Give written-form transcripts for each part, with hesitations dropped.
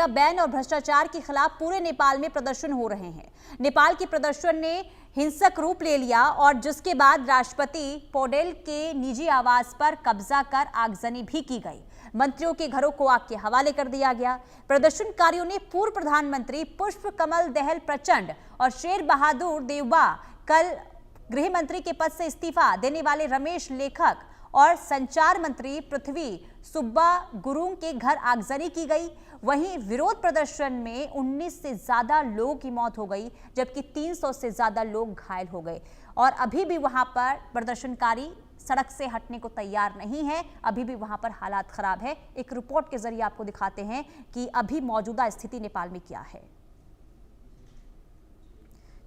Ban और भ्रष्टाचार के खिलाफ पूरे नेपाल में प्रदर्शन हो रहे हैं। नेपाल के प्रदर्शन ने हिंसक रूप ले लिया और जिसके बाद राष्ट्रपति पौडेल के निजी आवास पर कब्जा कर आगजनी भी की गई। मंत्रियों के घरों को आग के हवाले कर दिया गया। प्रदर्शनकारियों ने पूर्व प्रधानमंत्री पुष्प कमल दहल प्रचंड और शेर बहादुर देउबा, कल गृह मंत्री के पद से इस्तीफा देने वाले रमेश लेखक और संचार मंत्री पृथ्वी सुब्बा गुरुंग के घर आगजनी की गई। वहीं विरोध प्रदर्शन में 19 से ज्यादा लोगों की मौत हो गई, जबकि 300 से ज्यादा लोग घायल हो गए और अभी भी वहां पर प्रदर्शनकारी सड़क से हटने को तैयार नहीं है। अभी भी वहां पर हालात खराब है। एक रिपोर्ट के जरिए आपको दिखाते हैं कि अभी मौजूदा स्थिति नेपाल में क्या है।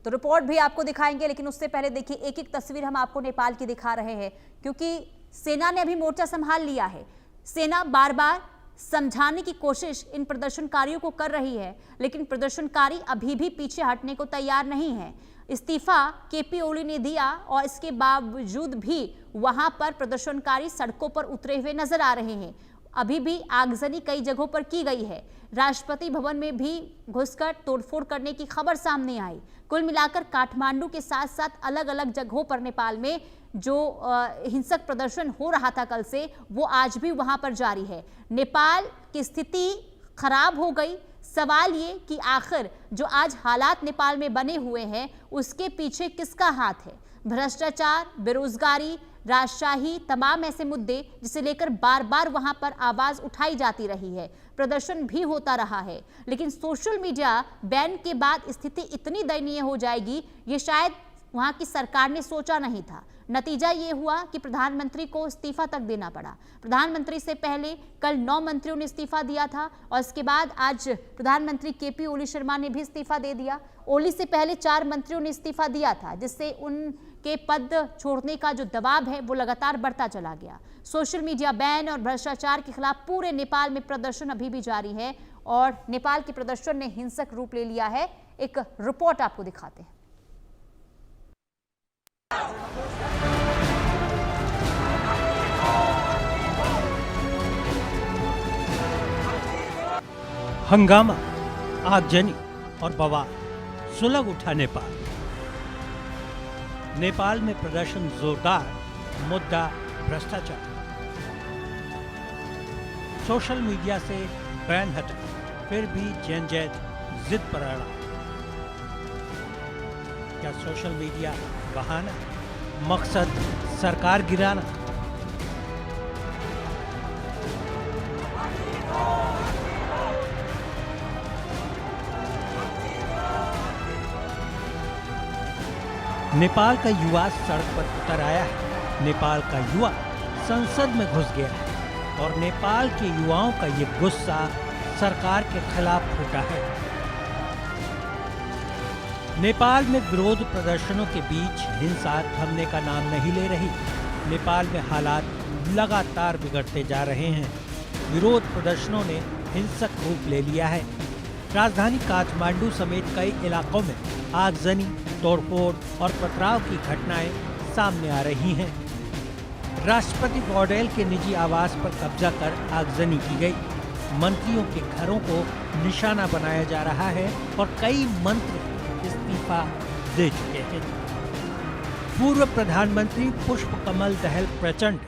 तो रिपोर्ट भी आपको दिखाएंगे, लेकिन उससे पहले देखिए एक एक तस्वीर हम आपको नेपाल की दिखा रहे हैं, क्योंकि सेना ने अभी मोर्चा संभाल लिया है। सेना बार बार समझाने की कोशिश इन प्रदर्शनकारियों को कर रही है, लेकिन प्रदर्शनकारी अभी भी पीछे हटने को तैयार नहीं है। इस्तीफा केपी ओली ने दिया और इसके बावजूद भी वहां पर प्रदर्शनकारी सड़कों पर उतरे हुए नजर आ रहे हैं। अभी भी आगजनी कई जगहों पर की गई है। राष्ट्रपति भवन में भी घुसकर तोड़फोड़ करने की खबर सामने आई। कुल मिलाकर काठमांडू के साथ साथ अलग अलग जगहों पर नेपाल में जो हिंसक प्रदर्शन हो रहा था कल से, वो आज भी वहां पर जारी है। नेपाल की स्थिति खराब हो गई। सवाल ये कि आखिर जो आज हालात नेपाल में बने हुए हैं उसके पीछे किसका हाथ है? भ्रष्टाचार, बेरोजगारी, राजशाही, तमाम ऐसे मुद्दे जिसे लेकर बार बार वहां पर आवाज उठाई जाती रही है। प्रदर्शन भी होता रहा है, लेकिन सोशल मीडिया बैन के बाद स्थिति इतनी दयनीय हो जाएगी, ये शायद वहां की सरकार ने सोचा नहीं था। नतीजा ये हुआ कि प्रधानमंत्री को इस्तीफा तक देना पड़ा। प्रधानमंत्री से पहले कल 9 मंत्रियों ने इस्तीफा दिया था और इसके बाद आज प्रधानमंत्री केपी ओली शर्मा ने भी इस्तीफा दे दिया। ओली से पहले 4 मंत्रियों ने इस्तीफा दिया था, जिससे उनके पद छोड़ने का जो दबाव है वो लगातार बढ़ता चला गया। सोशल मीडिया बैन और भ्रष्टाचार के खिलाफ पूरे नेपाल में प्रदर्शन अभी भी जारी है और नेपाल के प्रदर्शन ने हिंसक रूप ले लिया है। एक रिपोर्ट आपको दिखाते हैं। हंगामा, आगजनी और बवाल, सुलग उठा नेपाल। नेपाल में प्रदर्शन जोरदार, मुद्दा भ्रष्टाचार। सोशल मीडिया से बैन हटा, फिर भी जनजैत जिद पर अड़ा। क्या सोशल मीडिया बहाना, मकसद सरकार गिराना? नेपाल का युवा सड़क पर उतर आया है। नेपाल का युवा संसद में घुस गया है और नेपाल के युवाओं का ये गुस्सा सरकार के खिलाफ फूटा है। नेपाल में विरोध प्रदर्शनों के बीच हिंसा थमने का नाम नहीं ले रही। नेपाल में हालात लगातार बिगड़ते जा रहे हैं। विरोध प्रदर्शनों ने हिंसक रूप ले लिया है। राजधानी काठमांडू समेत कई इलाकों में आगजनी, तोड़फोड़ और पथराव की घटनाएं सामने आ रही हैं। राष्ट्रपति पौडेल के निजी आवास पर कब्जा कर आगजनी की गई। मंत्रियों के घरों को निशाना बनाया जा रहा है और कई मंत्री इस्तीफा दे चुके हैं। पूर्व प्रधानमंत्री पुष्प कमल दहल प्रचंड,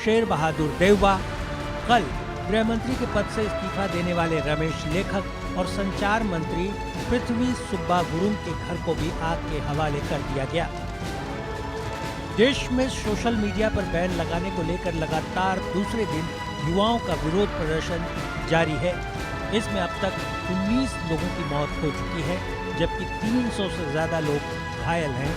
शेर बहादुर देउबा, कल गृह मंत्री के पद से इस्तीफा देने वाले रमेश लेखक और संचार मंत्री पृथ्वी सुब्बा गुरुंग के घर को भी आग के हवाले कर दिया गया। देश में सोशल मीडिया पर बैन लगाने को लेकर लगातार दूसरे दिन युवाओं का विरोध प्रदर्शन जारी है। इसमें अब तक 19 लोगों की मौत हो चुकी है, जबकि 300 से ज्यादा लोग घायल हैं।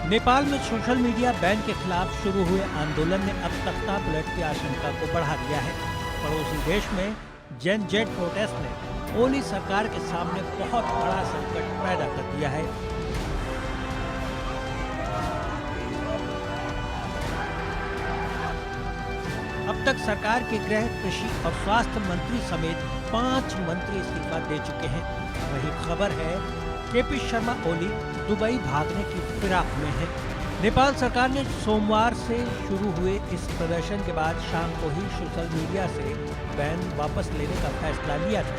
नेपाल में सोशल मीडिया बैन के खिलाफ शुरू हुए आंदोलन ने अब तख्ता पलट की आशंका को बढ़ा दिया है। पड़ोसी देश में जनजैत प्रोटेस्ट ने ओली सरकार के सामने बहुत बड़ा संकट पैदा कर दिया है। अब तक सरकार के गृह, कृषि और स्वास्थ्य मंत्री समेत 5 मंत्री इस्तीफा दे चुके हैं। वही खबर है केपी शर्मा ओली दुबई भागने की फिराक में है। नेपाल सरकार ने सोमवार से शुरू हुए इस प्रदर्शन के बाद शाम को ही सोशल मीडिया से बैन वापस लेने का फैसला लिया था।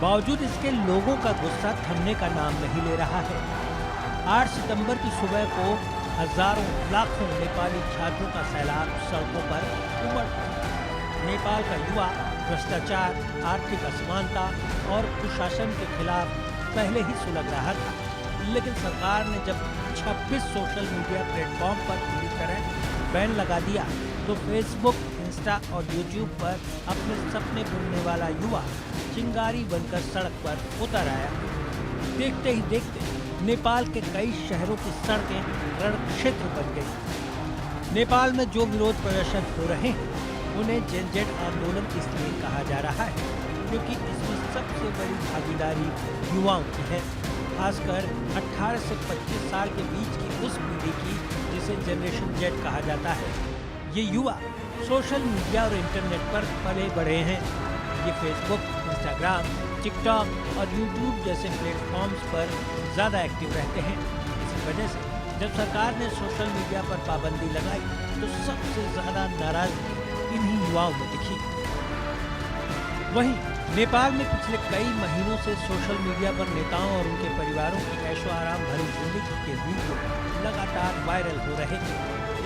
बावजूद इसके लोगों का गुस्सा थमने का नाम नहीं ले रहा है। 8 सितंबर की सुबह को हजारों लाखों नेपाली छात्रों का सैलाब सड़कों पर उमड़ पड़ा। नेपाल का युवा भ्रष्टाचार, आर्थिक असमानता और कुशासन के खिलाफ पहले ही सुलग रहा था, लेकिन सरकार ने जब 26 सोशल मीडिया प्लेटफॉर्म पर पूरी तरह बैन लगा दिया तो फेसबुक, इंस्टा और यूट्यूब पर अपने सपने बुनने वाला युवा चिंगारी बनकर सड़क पर उतर आया। देखते ही देखते नेपाल के कई शहरों की सड़कें रण क्षेत्र बन गई। नेपाल में जो विरोध प्रदर्शन हो रहे हैं उन्हें जेन आंदोलन इसलिए कहा जा रहा है क्योंकि इसमें सबसे बड़ी भागीदारी युवाओं की है, खासकर 18 से 25 साल के बीच की उस पीढ़ी की जिसे जनरेशन जेड कहा जाता है। ये युवा सोशल मीडिया और इंटरनेट पर पले बढ़े हैं। ये फेसबुक, इंस्टाग्राम, टिकटॉक और यूट्यूब जैसे प्लेटफॉर्म्स पर ज़्यादा एक्टिव रहते हैं। इसी वजह से जब सरकार ने सोशल मीडिया पर पाबंदी लगाई तो सबसे ज़्यादा नाराजगी इन्हीं युवाओं में दिखी। वहीं नेपाल में पिछले कई महीनों से सोशल मीडिया पर नेताओं और उनके परिवारों की ऐशो आराम भरी जिंदगी के वीडियो लगातार वायरल हो रहे थे।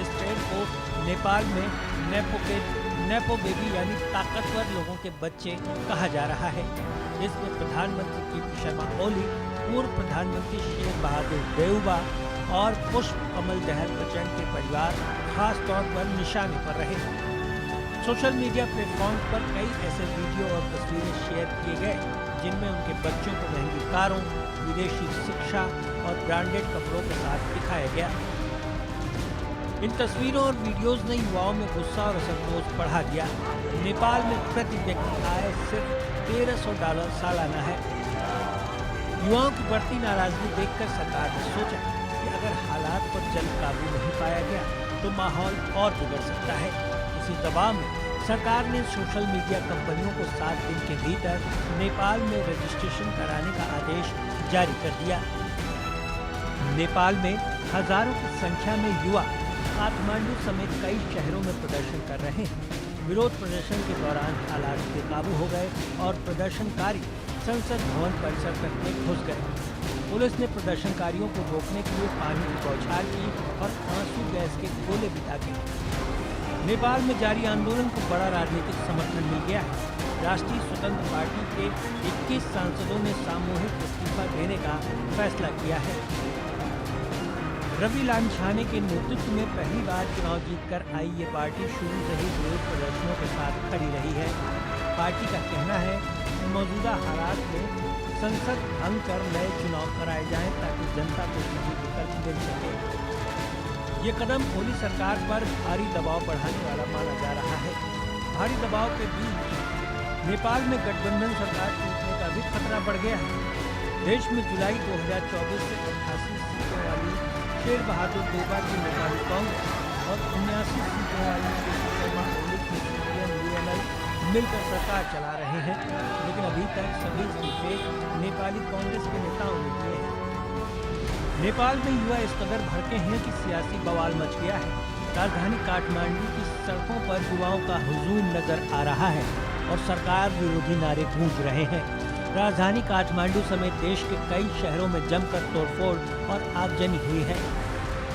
इस ट्रेंड को नेपाल में नेपो बेबी यानी ताकतवर लोगों के बच्चे कहा जा रहा है। इसमें प्रधानमंत्री केपी शर्मा ओली, पूर्व प्रधानमंत्री शेर बहादुर देउबा और पुष्प कमल दहल प्रचंड के परिवार खास तौर पर निशाने पर रहे। सोशल मीडिया प्लेटफॉर्म पर कई ऐसे वीडियो और तस्वीरें शेयर किए गए जिनमें उनके बच्चों को महंगी कारों, विदेशी शिक्षा और ब्रांडेड कपड़ों के साथ दिखाया गया। इन तस्वीरों और वीडियोस ने युवाओं में गुस्सा और असंतोष बढ़ा दिया। नेपाल में प्रति व्यक्ति आय सिर्फ $1300 सालाना है। युवाओं की बढ़ती नाराजगी देखकर सरकार ने सोचा कि अगर हालात पर जल्द काबू नहीं पाया गया तो माहौल और बिगड़ सकता है। इसी दबाव में सरकार ने सोशल मीडिया कंपनियों को 7 दिन के भीतर नेपाल में रजिस्ट्रेशन कराने का आदेश जारी कर दिया। नेपाल में हजारों की संख्या में युवा काठमांडू समेत कई शहरों में प्रदर्शन कर रहे हैं। विरोध प्रदर्शन के दौरान हालात बेकाबू हो गए और प्रदर्शनकारी संसद भवन परिसर तक में घुस गए। पुलिस ने प्रदर्शनकारियों को रोकने के लिए पानी की बौछार की और आंसू गैस के गोले भी दागे। नेपाल में जारी आंदोलन को बड़ा राजनीतिक समर्थन मिल गया है। राष्ट्रीय स्वतंत्र पार्टी के 21 सांसदों ने सामूहिक इस्तीफा देने का फैसला किया है। रवि लामिछाने के नेतृत्व में पहली बार चुनाव जीतकर आई ये पार्टी शुरू से ही विरोध प्रदर्शनों के साथ खड़ी रही है। पार्टी का कहना है कि मौजूदा हालात में संसद भंग कर नए चुनाव कराए जाएं ताकि जनता को सही विकल्प मिल सके। ये कदम मोदी सरकार पर भारी दबाव बढ़ाने वाला माना जा रहा है। भारी दबाव के बीच नेपाल में गठबंधन सरकार टूटने का भी खतरा बढ़ गया है। देश में जुलाई 2024 से 88 सीटों वाली शेर बहादुर देउबा की नेपाली कांग्रेस और 79 सीटों वाली केपी शर्मा ओली की UNL मिलकर सरकार चला रहे हैं, लेकिन अभी तक सभी इस्तीफे नेपाली कांग्रेस के नेताओं ने दिए हैं। नेपाल में युवा इस कदर भड़के हैं कि सियासी बवाल मच गया है। राजधानी काठमांडू की सड़कों पर युवाओं का हुजूम नजर आ रहा है और सरकार विरोधी नारे गूंज रहे हैं। राजधानी काठमांडू समेत देश के कई शहरों में जमकर तोड़फोड़ और आगजनी हुई है।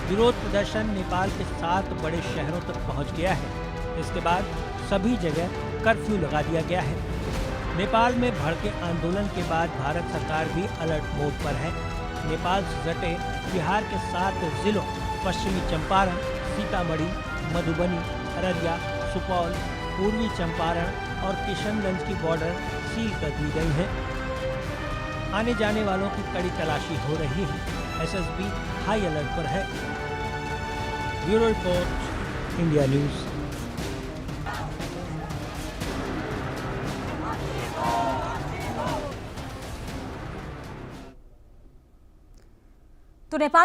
विरोध प्रदर्शन नेपाल के 7 बड़े शहरों तक पहुंच गया है। इसके बाद सभी जगह कर्फ्यू लगा दिया गया है। नेपाल में भड़के आंदोलन के बाद भारत सरकार भी अलर्ट मोड पर है। नेपाल से सटे बिहार के 7 जिलों पश्चिमी चंपारण, सीतामढ़ी, मधुबनी, अररिया, सुपौल, पूर्वी चंपारण और किशनगंज की बॉर्डर सील कर दी गई है। आने जाने वालों की कड़ी तलाशी हो रही है। एसएसबी हाई अलर्ट पर है। Bureau report, India news. तो नेपाल